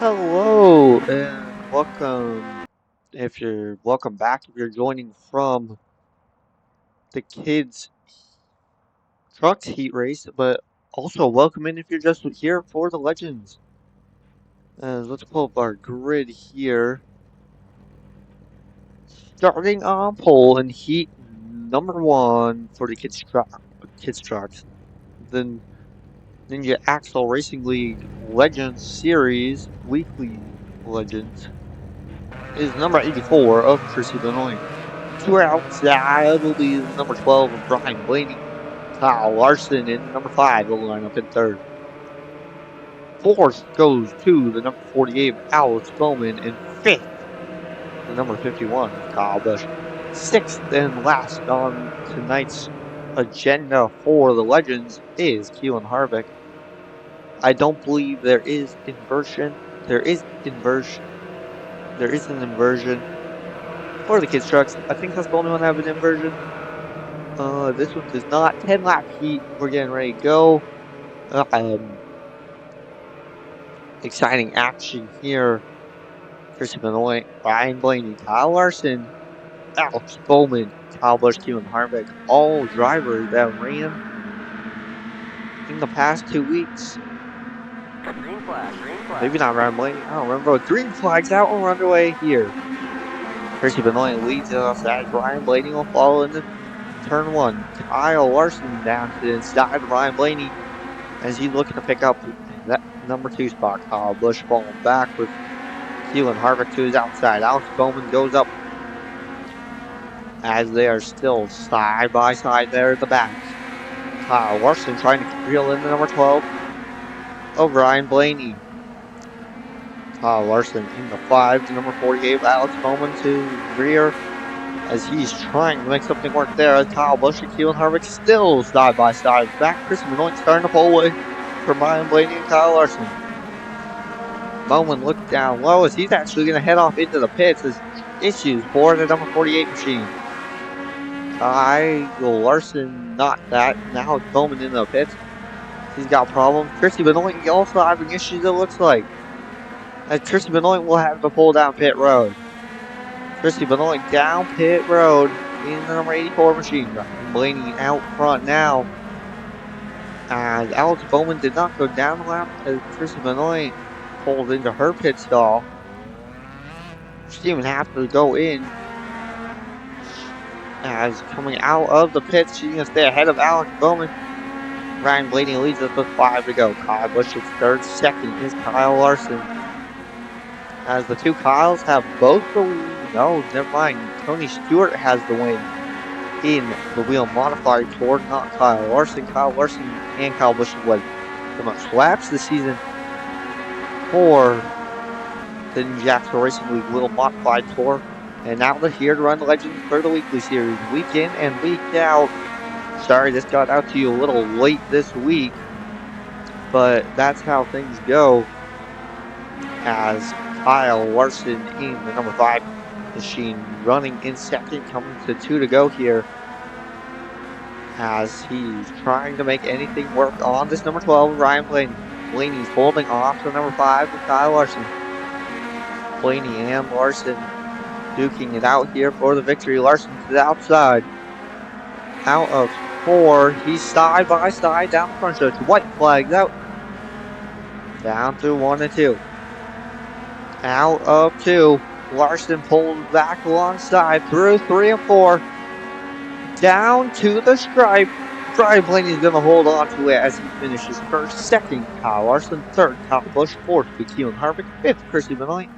Hello and welcome. Welcome back if you're joining from the kids trucks heat race, but also welcome in if you're just here for the legends. Let's pull up our grid here. Starting on pole in heat number 1 for the kids trucks. Then Ninja Axel Racing League Legends Series Weekly Legends is number 84 of Chrissy Benoit. Two outside will be the number 12 of Brian Blaney. Kyle Larson in number 5 will line up in third. Fourth goes to the number 48 of Alex Bowman. And fifth, the number 51 of Kyle Busch. Sixth and last on tonight's agenda for the Legends is Keelan Harvick. I don't believe there is inversion. There is inversion. There is an inversion for the kids trucks. I think that's the only one that have an inversion. This one does not. 10 lap heat. We're getting ready to go. Exciting action here. Christian Benoit, Ryan Blaney, Kyle Larson, Alex Bowman, Kyle Busch, Keelan Harvick, all drivers that ran in the past 2 weeks. Green flag. Maybe not Ryan Blaney. I don't remember. Green flag's out and we're underway here. Christian Benoit leads us as Ryan Blaney will follow in the turn 1. Kyle Larson down to the inside of Ryan Blaney as he's looking to pick up that number 2 spot. Kyle Busch falling back with Keelan Harvick to his outside. Alex Bowman goes up as they are still side by side there at the back. Kyle Larson trying to reel in the number 12 of Ryan Blaney. Kyle Larson in the 5 to number 48. Alex Bowman to rear as he's trying to make something work there. Kyle Busch and Keelan Harvick still side by side. Back Chris Benoit starting to pull away from Ryan Blaney and Kyle Larson. Bowman looked down low as he's actually going to head off into the pits as issues for the number 48 machine. Kyle Larson not that. Now it's Bowman in the pits. He's got problems. Chrissy Benoit also having issues, it looks like. As Chrissy Benoit will have to pull down pit road. Chrissy Benoit down pit road in the number 84 machine. Blaney out front now. As Alex Bowman did not go down the lap as Chrissy Benoit pulled into her pit stall. She didn't even have to go in. As coming out of the pits, she's going to stay ahead of Alex Bowman. Ryan Blaney leads us with 5 to go. Kyle Busch is third. Second is Kyle Larson. As the two Kyles have both the lead. No, never mind. Tony Stewart has the win in the wheel modified tour, not Kyle Larson. Kyle Larson and Kyle Busch have led the most laps this season for the Jackson Racing League wheel modified tour. And now they're here to run the Legends for the weekly series, week in and week out. Sorry, this got out to you a little late this week, but that's how things go. As Kyle Larson in the number 5 machine running in second, coming to 2 to go here. As he's trying to make anything work on this number 12, Ryan Blaney. Blaney's holding off to number 5 with Kyle Larson. Blaney and Larson duking it out here for the victory. Larson to the outside. Out of 4. He's side by side down the front stretch. White flags out. Down through 1 and 2. Out of 2. Larson pulled back alongside through 3 and 4. Down to the stripe. Brian Blaney is going to hold on to it as he finishes first. Second, Kyle Larson. Third, Kyle Busch. Fourth, Keelan Harvick. Fifth, Chrissy Benoit.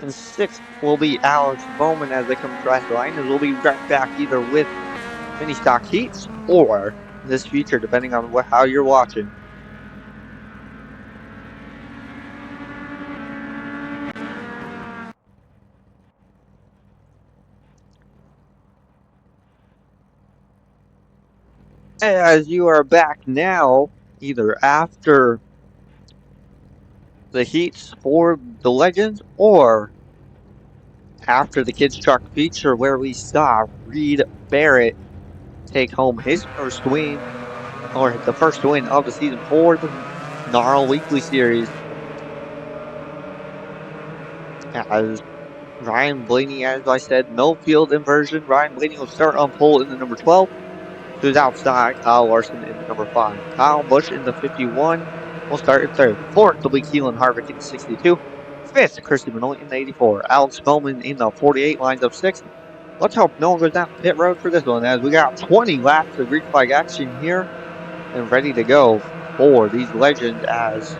And 6th will be Alex Bowman as they come across the line. And we'll be right back either with mini stock heats or this feature, depending on how you're watching. As you are back now, either after the heats for the Legends or after the kids truck feature where we saw Reed Barrett take home his first win, or the first win of the season for the NARL Weekly Series. as Ryan Blaney, as I said, no field inversion. Ryan Blaney will start on pole in the number 12. To his outside, Kyle Larson in the number 5. Kyle Busch in the 51 will start in third. Fourth will be Keelan Harvick in the 62. Fifth, Christy Benoit in the 84. Alex Bowman in the 48 lines up sixth. Let's hope no one goes down pit road for this one, as we got 20 laps of green flag action here and ready to go for these legends as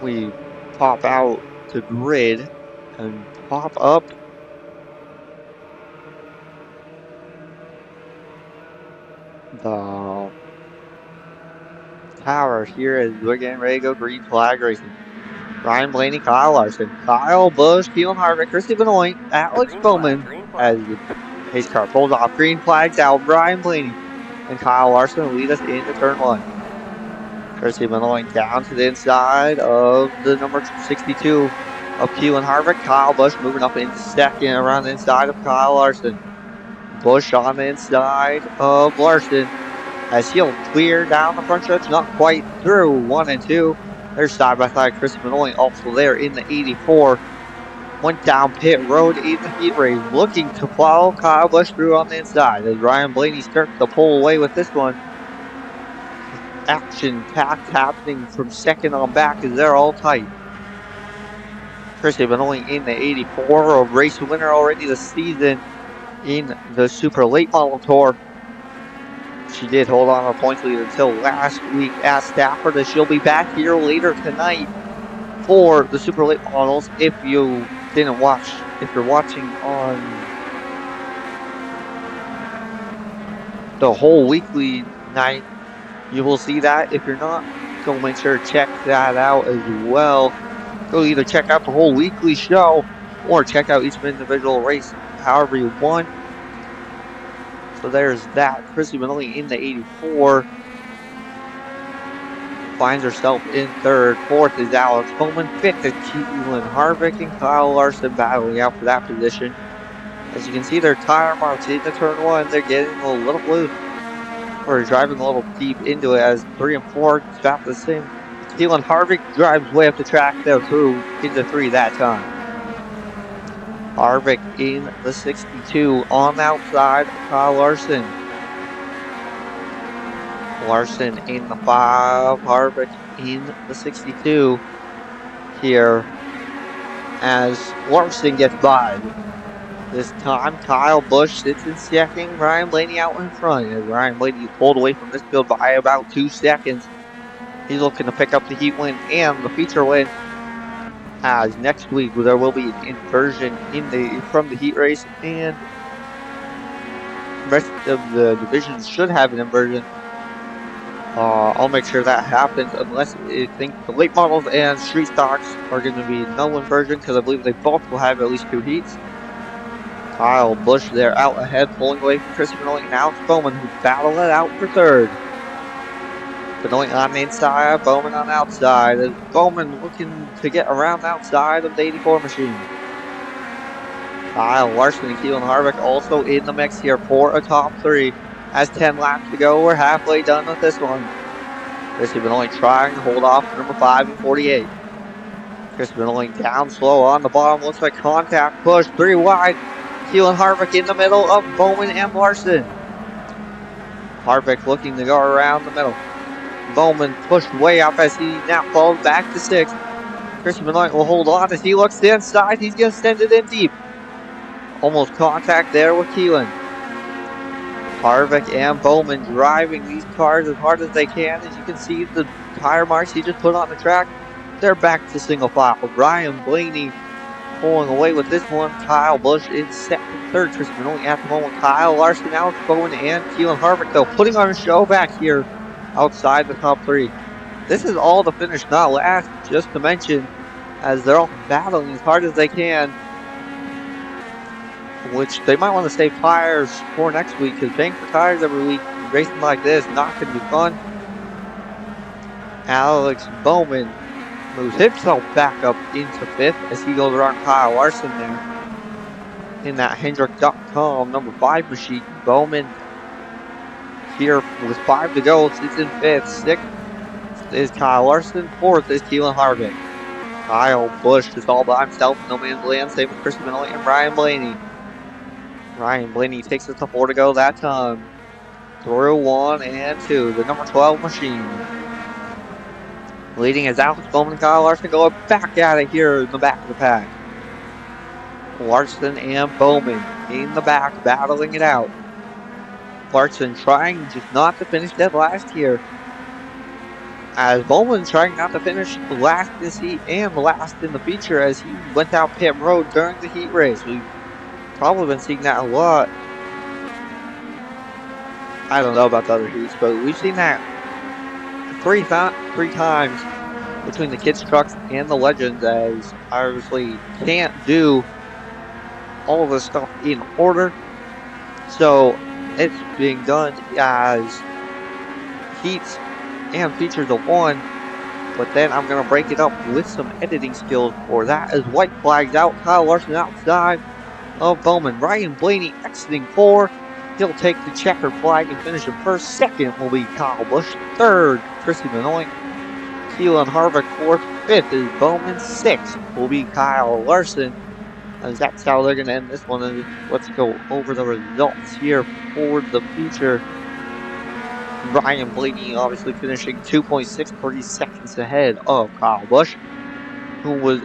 we pop out the grid and pop up the tower here as we're getting ready to go green flag racing. Ryan Blaney, Kyle Larson, Kyle Busch, Keelan Harvick, Christy Benoit, Alex Bowman Green flag. as the pace car pulls off. Green flags out. Ryan Blaney and Kyle Larson will lead us into turn 1. Christy Benoit down to the inside of the number 62 of Keelan Harvick. Kyle Busch moving up into second around the inside of Kyle Larson. Busch on the inside of Larson as he'll clear down the front stretch, not quite through 1 and 2. There's side by side Chris Benoit also there in the 84. Went down pit road in the heat race, looking to follow Kyle Busch through on the inside as Ryan Blaney starts to pull away with this one. Action packed happening from second on back as they're all tight. Christy Benoit in the 84, a race winner already this season in the Super Late Model Tour. She did hold on to a points lead until last week at Stafford, and she'll be back here later tonight for the Super Late Models. If you didn't watch, if you're watching on the whole weekly night, you will see that. If you're not, go make sure to check that out as well. Go either check out the whole weekly show or check out each individual race, however you want. So there's that. Christy Benoit in the 84 finds herself in third. Fourth is Alex Bowman. Fifth is Keelan Harvick and Kyle Larson battling out for that position. As you can see, their tire marks into turn 1. They're getting a little loose, or driving a little deep into it, as 3 and 4 about the same. Keelan Harvick drives way up the track though through into 3 that time. Harvick in the 62 on the outside of Kyle Larson. Larson in the 5, Harvick in the 62 here as Larson gets by. This time, Kyle Busch sits in second, Ryan Blaney out in front as Ryan Blaney pulled away from this field by about 2 seconds. He's looking to pick up the heat win and the feature win, as next week there will be an inversion from the heat race, and the rest of the divisions should have an inversion. I'll make sure that happens, unless I think the late models and street stocks are going to be no inversion, because I believe they both will have at least 2 heats. Kyle Busch there out ahead, pulling away from Chris Benoit and Alex Bowman, who battle it out for third. Benoit on the inside, Bowman on the outside, as Bowman looking to get around the outside of the 84 machine. Kyle Larson and Keelan Harvick also in the mix here for a top 3. Has 10 laps to go. We're halfway done with this one. Chris Benoit trying to hold off number 5 and 48. Chris Benoit down slow on the bottom. Looks like contact push 3 wide. Keelan Harvick in the middle of Bowman and Larson. Harvick looking to go around the middle. Bowman pushed way up as he now falls back to 6th. Chris Benoit will hold on as he looks to the inside. He's going to send it in deep. Almost contact there with Keelan. Harvick and Bowman driving these cars as hard as they can. As you can see, the tire marks he just put on the track, they're back to single file. Ryan Blaney pulling away with this one. Kyle Busch in second, third. Chris Benoit at the moment. Kyle Larson, Alex Bowman, and Keelan Harvick, though, putting on a show back here outside the top 3. This is all to finish, not last, just to mention, as they're all battling as hard as they can, which they might want to save tires for next week, because paying for tires every week, racing like this, not going to be fun. Alex Bowman moves himself back up into 5th as he goes around Kyle Larson there in that Hendrick.com number 5 machine. Bowman here with 5 to go, sits in 5th. 6th is Kyle Larson. 4th is Keelan Harvick. Kyle Busch is all by himself in no man's land, same with Christopher Miller and Ryan Blaney. Ryan Blaney takes it to 4 to go that time. Through 1 and 2, the number 12 machine. Leading is Alex Bowman and Kyle Larson going back at it here in the back of the pack. Larson and Bowman in the back battling it out. Larson trying just not to finish dead last here. As Bowman trying not to finish last in this heat and last in the feature as he went out pit road during the heat race. We've probably been seeing that a lot. I don't know about the other heats, but we've seen that three times between the kids' trucks and the legends, as obviously can't do all of this stuff in order. So it's being done as heats and features of one, but then I'm going to break it up with some editing skills for that as white flags out. Kyle Larson outside of Bowman. Ryan Blaney exiting 4. He'll take the checkered flag and finish in first. Second will be Kyle Busch. Third, Chrissy Benoit. Keelan Harvick 4th. 5th is Bowman. 6th will be Kyle Larson. As that's how they're going to end this one. And let's go over the results here for the feature. Ryan Blaney obviously finishing 2.63 seconds ahead of Kyle Busch, who was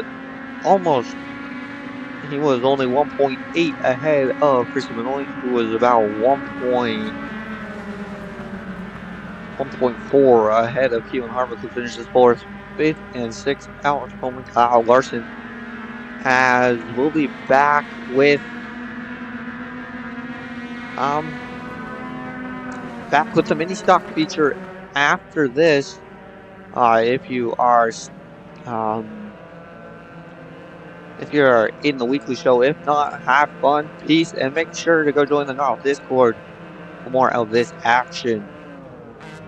he was only 1.8 ahead of Christian Benoit, who was about 1.4 ahead of Keelan Harvick, who finishes 4th, 5th, and 6th. Alex Bowman, Kyle Larson we'll be back with the mini stock feature after this. If you're in the weekly show, if not, have fun, peace, and make sure to go join the NARL Discord for more of this action.